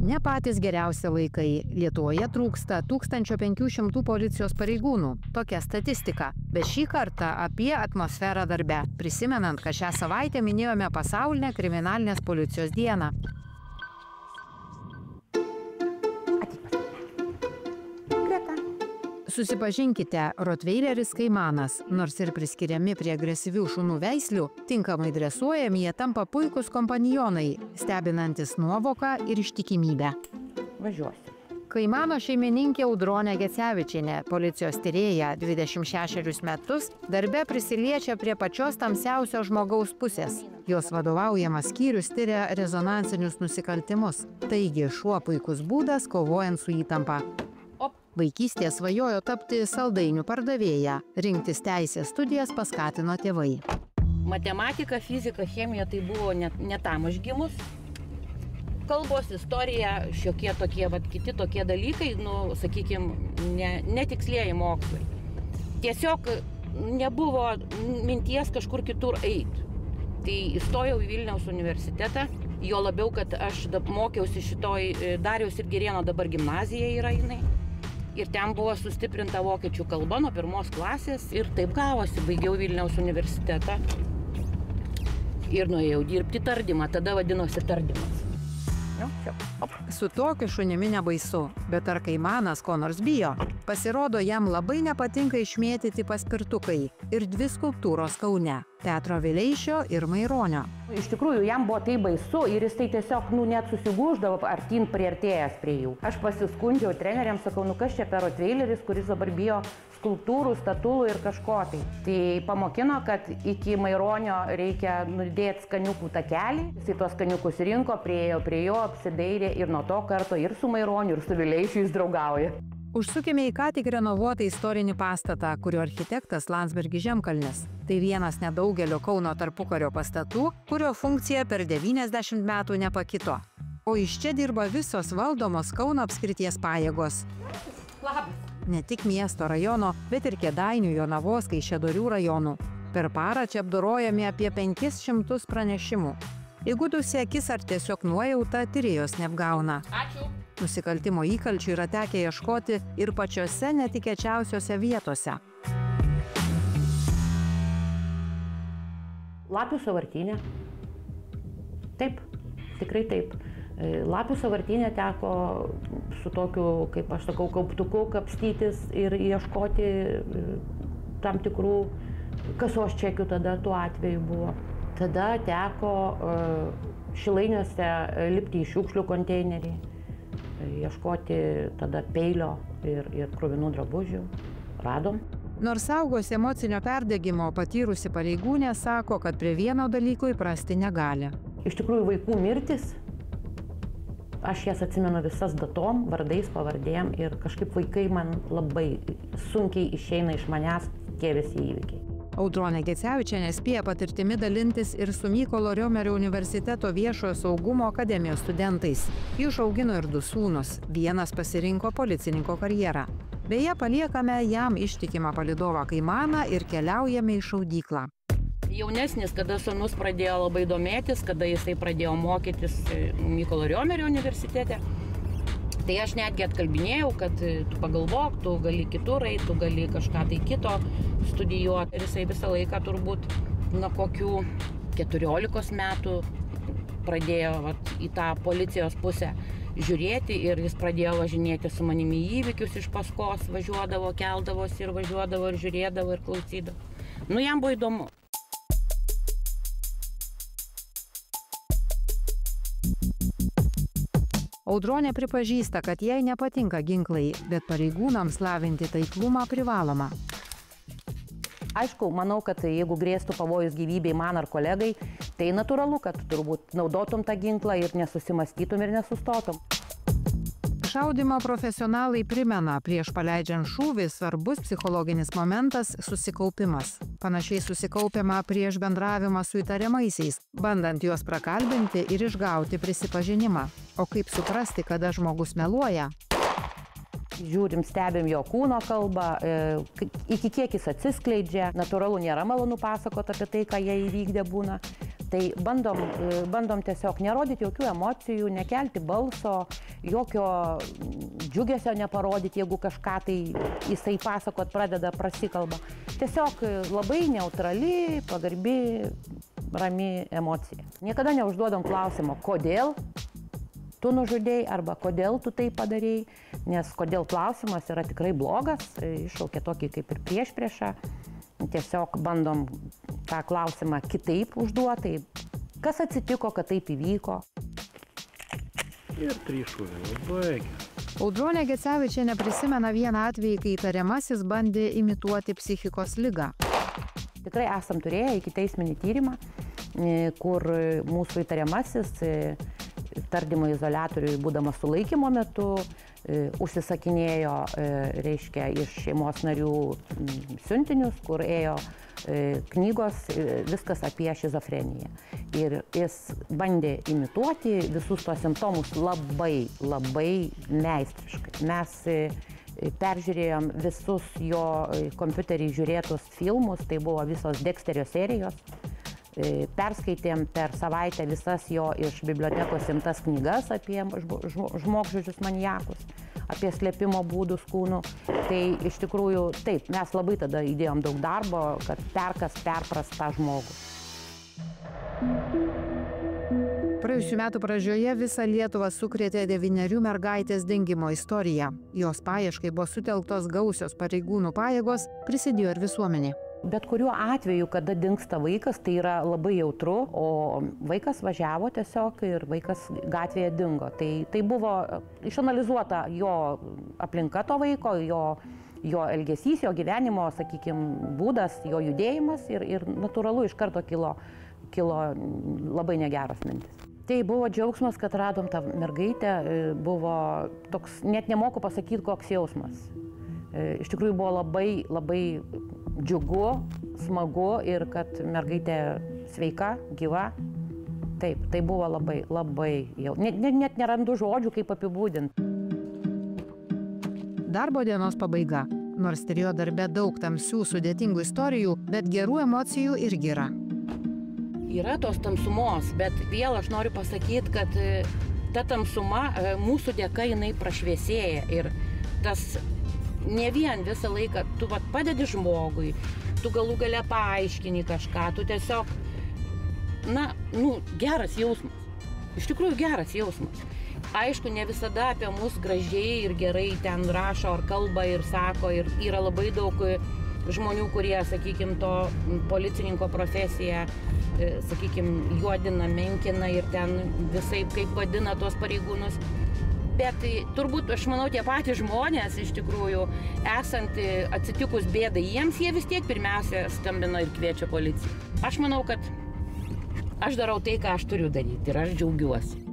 Ne patys geriausi laikai. Lietuvoje trūksta 1500 policijos pareigūnų. Tokia statistika. Bet šį kartą apie atmosferą darbe. Prisimenant, kad šią savaitę minėjome pasaulinę kriminalinės policijos dieną. Susipažinkite, rotveileris Kaimanas, nors ir priskiriami prie agresyvių šunų veislių, tinkamai dresuojami jie tampa puikūs kompanionai, stebinantis nuovoką ir ištikimybę. Važiuosiu. Kaimano šeimininkė Audronė Gecevičienė, policijos tyrėja 26 metus, darbe prisiliečia prie pačios tamsiausio žmogaus pusės. Jos vadovaujamas skyrius tyria rezonansinius nusikaltimus. Taigi šuo puikus būdas kovojant su įtampa. Vaikystėje svajojo tapti saldainių pardavėja. Rinktis teisės studijas paskatino tėvai. Matematika, fizika, chemija tai buvo ne tam aš gimus. Kalbos, istorija, šiokie tokie, kiti tokie dalykai, sakykime, netikslieji mokslai. Tiesiog nebuvo minties kažkur kitur eiti. Tai įstojau į Vilniaus universitetą, jo labiau, kad aš mokiausi šitoj Dariaus ir Girėno dabar gimnazija yra jinai. Ir ten buvo sustiprinta vokiečių kalba nuo 1 klasės ir taip gavosi, baigiau Vilniaus universitetą ir nuėjau dirbti tardymą, tada vadinosi tardymas. Su tokiu šunimi nebaisu, bet ar Kaimanas ko nors bijo? Pasirodo, jam labai nepatinka išmėtyti paspirtukai ir 2 skulptūros Kaune – Petro Vileišio ir Maironio. Iš tikrųjų, jam buvo tai baisu ir jis tai tiesiog net susigūždavo artin priartėjęs prie jų. Aš pasiskundžiau treneriams, sakau, kas čia per rotveileris, kuris dabar bijo skulptūrų, statulų ir kažko tai. Tai pamokino, kad iki Maironio reikia nudėti skaniukų takelį. Jis tuos skaniukus rinko, priėjo prie jo, apsidairė ir nuo to karto ir su Maironiu, ir su Vileišiu jis draugauja. Užsukime į ką tik renovuotą istorinį pastatą, kurio architektas Landsbergis Žemkalnis. Tai vienas nedaugelio Kauno tarpukario pastatų, kurio funkcija per 90 metų nepakito. O iš čia dirba visos valdomos Kauno apskrities pajėgos. Ne tik miesto rajono, bet ir Kėdainių, Jonavos, Kaišiadorių rajonų. Per parą čia apdorojami apie 500 pranešimų. Įgudusi akis ar tiesiog nuojauta tyrėjos neapgauna. Ačiū. Nusikaltimo įkalčių yra tekę ieškoti ir pačiose netikėčiausiose vietose. Lapių sąvartyne. Taip, tikrai taip. Lapių sąvartyne teko su tokiu, kaip aš sakau, kauptuku kapstytis ir ieškoti tam tikrų kasos čekių tada tuo atveju buvo. Tada teko Šilainiuose lipti į šiukšlių konteinerį, ieškoti tada peilio ir kruvinų drabužių. Radom. Nors saugos emocinio perdegimo patyrusi pareigūnė sako, kad prie vieno dalyko įprasti negali. Iš tikrųjų, vaikų mirtis, aš jas atsimenu visas datom, vardais, pavardėm ir kažkaip vaikai man labai sunkiai išeina iš manęs tie visi įvykiai. Audronė Gecevičienė spėja patirtimi dalintis ir su Mykolo Riomerio universiteto viešojo saugumo akademijos studentais. Jų išaugino ir 2 sūnus, vienas pasirinko policininko karjerą. Beje, paliekame jam ištikimą palydovą Kaimaną ir keliaujame į šaudyklą. Jaunesnis, kada sūnus pradėjo labai domėtis, kada jisai pradėjo mokytis Mykolo Riomerio universitete, tai aš netgi atkalbinėjau, kad tu pagalvok, tu gali kitur eiti, tu gali kažką tai kito studijuoti. Ir jisai visą laiką turbūt nuo kokių 14 metų pradėjo į tą policijos pusę žiūrėti ir jis pradėjo važinėti su manimi įvykius iš paskos, važiuodavo, keldavosi ir važiuodavo ir žiūrėdavo ir klausydavo. Jam buvo įdomu. Audronė pripažįsta, kad jai nepatinka ginklai, bet pareigūnams lavinti taiklumą privaloma. Aišku, manau, kad jeigu grėstų pavojus gyvybei man ar kolegai, tai natūralu, kad turbūt naudotum tą ginklą ir nesusimastytum ir nesustotum. Šaudymą profesionalai primena, prieš paleidžiant šūvį svarbus psichologinis momentas – susikaupimas. Panašiai susikaupiama prieš bendravimą su įtariamaisiais, bandant juos prakalbinti ir išgauti prisipažinimą. O kaip suprasti, kada žmogus meluoja? Žiūrim, stebim jo kūno kalbą, iki kiek jis atsiskleidžia. Natūralu, nėra malonu pasakoti apie tai, ką jie įvykdė būna. Tai bandom tiesiog nerodyti jokių emocijų, nekelti balso, jokio džiugesio neparodyti, jeigu kažką tai jisai pasakot pradeda prasikalba. Tiesiog labai neutrali, pagarbi, rami emocija. Niekada neužduodam klausimo, kodėl tu nužudėjai arba kodėl tu tai padarėjai, nes kodėl klausimas yra tikrai blogas, iššaukia tokį kaip ir priešpriešą. Tiesiog bandom tą klausimą kitaip užduoti, kas atsitiko, kad taip įvyko. Ir 3 šūviai, labai gerai. Audronė Gecevičienė prisimena vieną atvejį, kai įtariamasis bandė imituoti psichikos ligą. Tikrai esam turėję ikiteisminį tyrimą, kur mūsų įtariamasis tardymo izoliatoriui būdamas sulaikymo metu užsisakinėjo, reiškia, iš šeimos narių siuntinius, kur ėjo knygos, viskas apie šizofreniją. Ir jis bandė imituoti visus tos simptomus labai meistriškai. Mes peržiūrėjom visus jo kompiuterį žiūrėtus filmus, tai buvo visos Dexterio serijos. Perskaitėm per savaitę visas jo iš bibliotekos imtas knygas apie žmogžudžius maniakus, apie slėpimo būdus kūnų. Tai iš tikrųjų taip, mes labai tada įdėjom daug darbo, kad perprast tą žmogų. Praėjusių metų pradžioje visą Lietuvą sukrėtė 9 mergaitės dingimo istorija. Jos paieškai buvo sutelktos gausios pareigūnų pajėgos, prisidėjo ir visuomenė. Bet kuriuo atveju, kada dingsta vaikas, tai yra labai jautru, o vaikas važiavo tiesiog ir vaikas gatvėje dingo. Tai buvo išanalizuota jo aplinka to vaiko, jo elgesys, jo gyvenimo, sakykime, būdas, jo judėjimas ir natūralu iš karto kilo labai negeros mintis. Tai buvo džiaugsmas, kad radom tą mergaitę, buvo toks, net nemoku pasakyti, koks jausmas. Iš tikrųjų buvo labai džiugu, smagu ir kad mergaitė sveika, gyva. Taip, tai buvo labai jau. Net nerandu žodžių, kaip apibūdinti. Darbo dienos pabaiga. Nors turėjo darbe daug tamsių, sudėtingų istorijų, bet gerų emocijų irgi yra. Yra tos tamsumos, bet vėl aš noriu pasakyti, kad ta tamsuma mūsų dėka jinai prašviesėja ir tas ne vien visą laiką, tu padedi žmogui, tu galų gale paaiškini kažką, tu tiesiog, geras jausmas, iš tikrųjų geras jausmas. Aišku, ne visada apie mus gražiai ir gerai ten rašo ar kalba ir sako, ir yra labai daug žmonių, kurie, sakykime, to policininko profesiją, sakykime, juodina, menkina ir ten visai kaip vadina tuos pareigūnus. Bet turbūt, aš manau, tie patys žmonės, iš tikrųjų, esant atsitikus bėdai jiems, jie vis tiek pirmiausia skambina ir kviečia policiją. Aš manau, kad aš darau tai, ką aš turiu daryti ir aš džiaugiuosi.